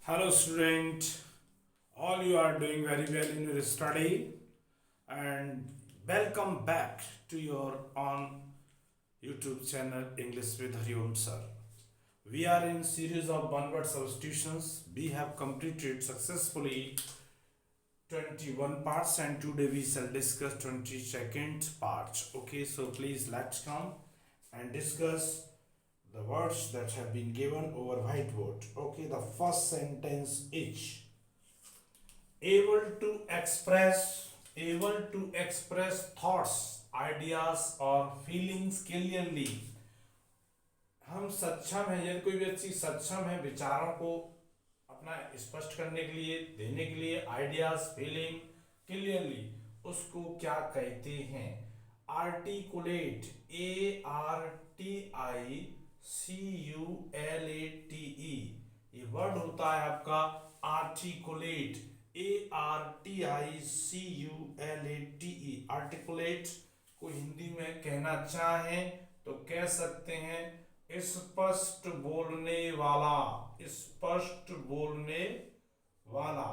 Hello, student. All you are doing very well in your study, and welcome back to your on YouTube channel English with Hariom sir. We are in series of one-word substitutions. We have completed successfully 21 parts, and today we shall discuss 22nd part. Okay, so please let's come and discuss the words that have been given over whiteboard. Okay, the first sentence is able to express thoughts, ideas or feelings clearly. हम सक्षम हैं, यदि कोई व्यक्ति सक्षम है विचारों को अपना स्पष्ट करने के लिए, देने के लिए, आइडियाज फीलिंग क्लियरली, उसको क्या कहते हैं? आर्टिकुलेट, ARTICULATE, ये वर्ड होता है आपका आर्टिकुलेट, ARTICULATE। आर्टिकुलेट को हिंदी में कहना चाहें तो कह सकते हैं स्पष्ट बोलने वाला, स्पष्ट बोलने वाला,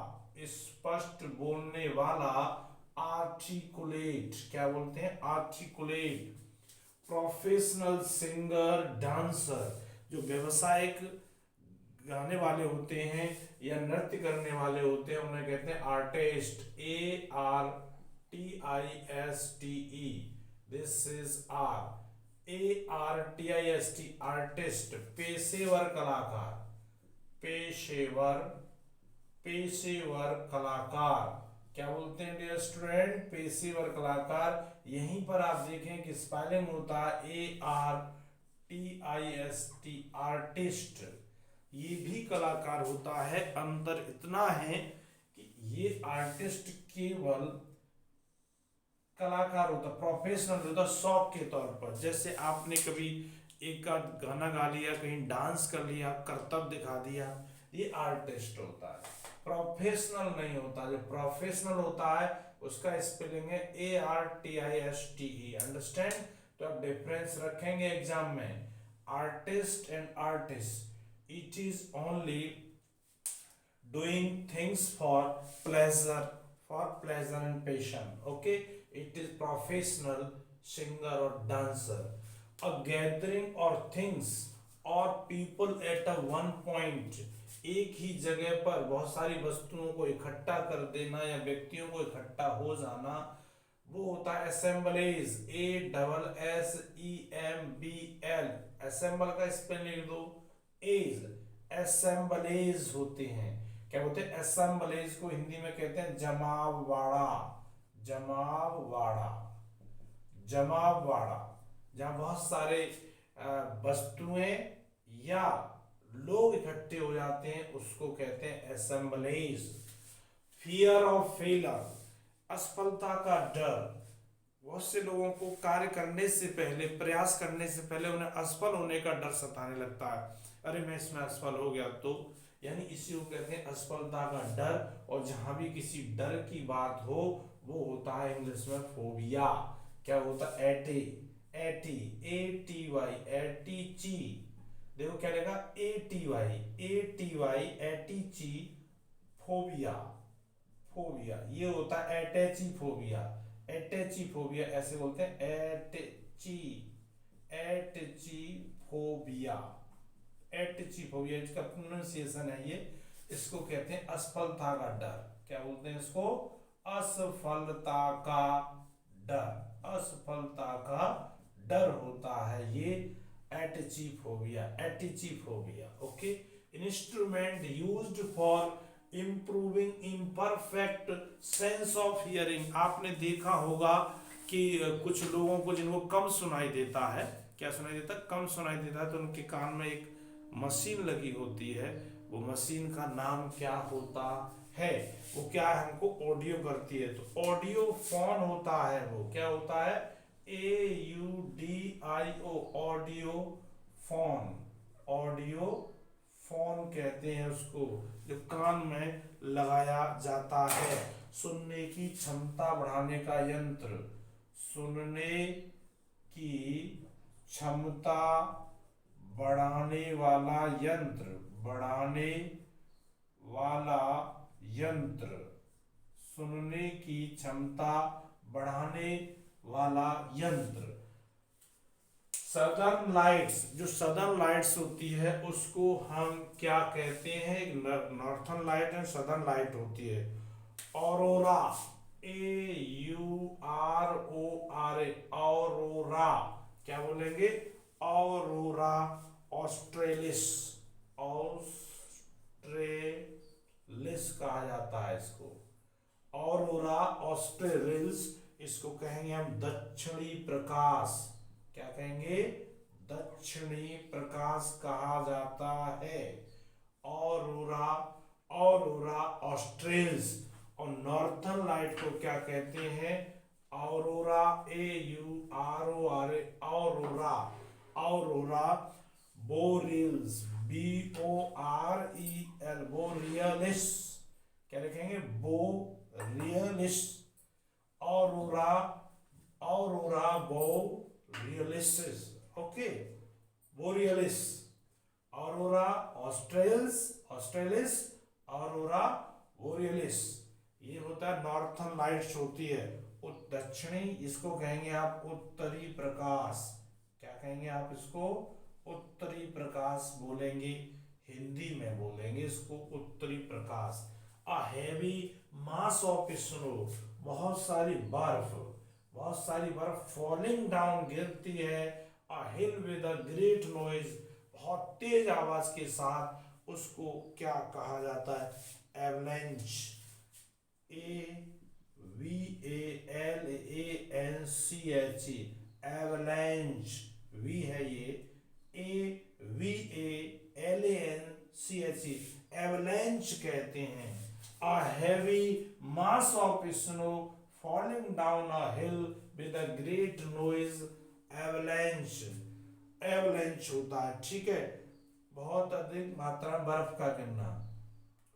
स्पष्ट बोलने वाला। आर्टिकुलेट क्या बोलते हैं? आर्टिकुलेट। प्रोफेशनल सिंगर डांसर, जो व्यवसायिक गाने वाले होते हैं या नृत्य करने वाले होते हैं उन्हें कहते हैं artist, ARTISTE। This is ARTIST, artist, पेशेवर कलाकार, पेशेवर, पेशेवर कलाकार। क्या बोलते हैं डियर स्टूडेंट? पेशेवर कलाकार। यहीं पर आप देखें कि स्पेलिंग होता है ARTIST, आर्टिस्ट। ये भी कलाकार होता है। अंतर इतना है कि ये आर्टिस्ट केवल कलाकार होता, प्रोफेशनल होता शौक के तौर पर। जैसे आपने कभी एक आध गाना गा लिया, कहीं डांस कर लिया, करतब दिखा दिया, ये आर्टिस्ट होता है, प्रोफेशनल नहीं होता। जो प्रोफेशनल होता है उसका स्पेलिंग है ARTISTE। अंडरस्टैंड? तो आप डिफरेंस रखेंगे एग्जाम में। Artist and artist, it is only doing things for pleasure and passion. Okay, it is professional singer or dancer. A gathering or things or people at a one point, एक ही जगह पर बहुत सारी वस्तुओं को इकट्ठा कर देना या व्यक्तियों को इकट्ठा हो जाना, वो होता है असेंबलीज, ASSEMBL। असेंबल का स्पेलिंग लिख दो, एज, असेंबलीज होते हैं। क्या बोलते हैं? असेंबलीज को हिंदी में कहते हैं जमावड़ा, जमावड़ा, जमावड़ा। जहां बहुत सारे वस्तुएं या लोग इकट्ठे हो जाते हैं उसको कहते हैं असेंबलीज। फियर ऑफ फेलर, असफलता का डर। बहुत से लोगों को कार्य करने से पहले, प्रयास करने से पहले उन्हें असफल होने का डर सताने लगता है। अरे मैं इसमें असफल हो गया तो, यानी इसी को कहते हैं असफलता का डर। और जहां भी किसी डर की बात हो वो होता है इंग्लिश में फोबिया। क्या होता है? Aty, aty, ATY, atychi. देखो क्या लिखा? ATY, atychi, phobia, phobia. ये होता है एटेची फोबिया, एटेची फोबिया ऐसे बोलते हैं, एटची, एटची फोबिया, एटची फोबिया। इसका प्रोनाउंसिएशन है ये। इसको कहते हैं असफलता का डर। क्या बोलते हैं इसको? असफलता का डर, असफलता का डर होता है ये atychi phobia, atychi phobia. Okay. Instrument used for improving imperfect sense of hearing. आपने देखा होगा कि कुछ लोगों को जिनको कम सुनाई देता है, क्या सुनाई देता है? कम सुनाई देता है, तो उनके कान में एक मशीन लगी होती है। वो मशीन का नाम क्या होता है? वो क्या है? हमको ऑडियो करती है, तो ऑडियो फोन होता है। वो क्या होता है? AUDIO, audio phone, audio phone कहते हैं उसको, जो कान में लगाया जाता है। सुनने की क्षमता बढ़ाने का यंत्र, सुनने की क्षमता बढ़ाने वाला यंत्र, बढ़ाने वाला यंत्र, सुनने की क्षमता बढ़ाने वाला यंत्र। सदर्न लाइट्स, जो सदर्न लाइट्स होती है उसको हम क्या कहते हैं, northern light and southern light होती है। ऑरोरा, AURORA, ऑरोरा, क्या बोलेंगे, ऑरोरा ऑस्ट्रेलिस, ऑस्ट्रेलिस कहा जाता है इसको, ऑरोरा ऑस्ट्रेलिस। इसको कहेंगे हम दक्षिणी प्रकाश, क्या कहेंगे, दक्षिणी प्रकाश कहा जाता है, ऑरोरा, ऑरोरा ऑस्ट्रेल्स। और नॉर्थर्न लाइट को क्या कहते हैं, aurora, AURORA, aurora, aurora borealis, BOREL, borealis, क्या लिखेंगे, borealis, aurora, aurora borealis, okay, borealis, aurora australis, australis, aurora borealis. ये होता है नॉर्थर्न लाइट्स होती है। दक्षिणी, इसको कहेंगे आप उत्तरी प्रकाश, क्या कहेंगे आप इसको, उत्तरी प्रकाश बोलेंगे, हिंदी में बोलेंगे इसको उत्तरी प्रकाश। A heavy mass of snow, बहुत सारी बर्फ, बहुत सारी बर्फ फॉलिंग डाउन, गिरती है। अ हिल विद अ ग्रेट नॉइज, बहुत तेज आवाज के साथ, उसको क्या कहा जाता है, एवलेंच, AVALANCH, एवलेंच, वी है ये, AVALANCH, एवलेंच कहते हैं। अ heavy mass of snow falling down a hill with a great noise, avalanche, avalanche होता है, ठीक है। बहुत अधिक मात्रा में बर्फ का गिरना,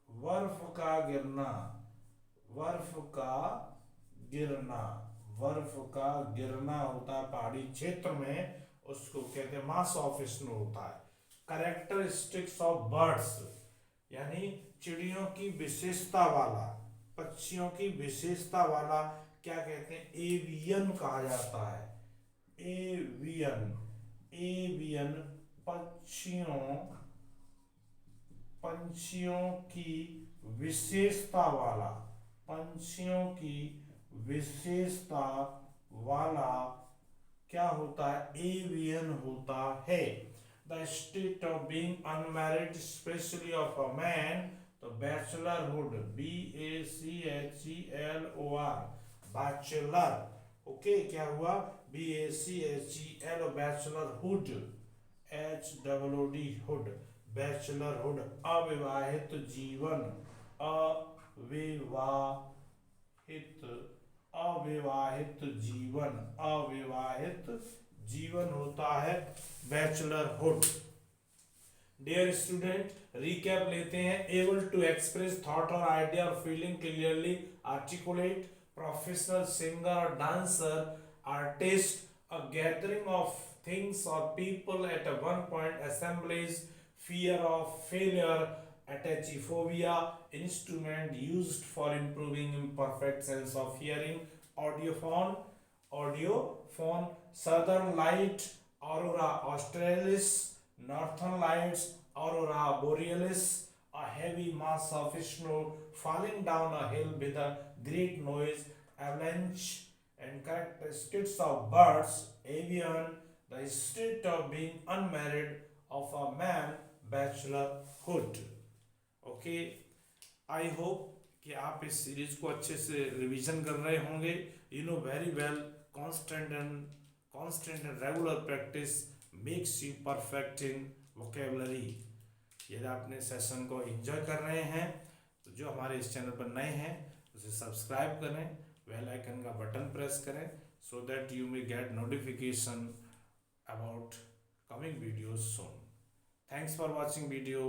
बर्फ का गिरना, बर्फ का गिरना, बर्फ का गिरना होता है पहाड़ी क्षेत्र में, उसको कहते हैं मास ऑफ स्नो होता है। कैरेक्टरिस्टिक्स ऑफ बर्ड्स, यानी चिड़ियों की विशेषता वाला, पक्षियों की विशेषता वाला क्या कहते हैं, एवियन कहा जाता है, एवियन, एवियन पक्षियों, पंछियों की विशेषता वाला, पंछियों की विशेषता वाला क्या होता है, एवियन होता है। The state of being unmarried, specially of a man, तो बैचलरहुड, BACHELOR, बैचलर, ओके, क्या हुआ, BACHEL, bachelorhood, HOOD, hood, bachelorhood. अविवाहित जीवन, अविवाहित, अविवाहित जीवन, अविवाहित जीवन होता है बैचलरहुड। डियर स्टूडेंट, रिकैप लेते हैं। एबल टू एक्सप्रेस थॉट और आइडिया और feeling clearly, articulate, professional singer और dancer, artist, a gathering of things or people at a one point, assemblies, fear of failure, atachiphobia, instrument used for improving imperfect sense of hearing, audiophone, audiophone, southern light, aurora australis, northern lights, aurora borealis, a heavy mass of snow falling down a hill with a great noise, avalanche, and characteristics of birds, avian, the state of being unmarried, of a man, bachelorhood. Okay, I hope कि आप इस series को अच्छे से revision कर रहे होंगे। You know very well, constant and regular practice makes you perfect in vocabulary. यदि आपने सेशन को एंजॉय कर रहे हैं तो जो हमारे इस चैनल पर नए हैं उसे सब्सक्राइब करें, बेल आइकन का बटन प्रेस करें, so that you may get notification about coming videos soon. Thanks for watching video.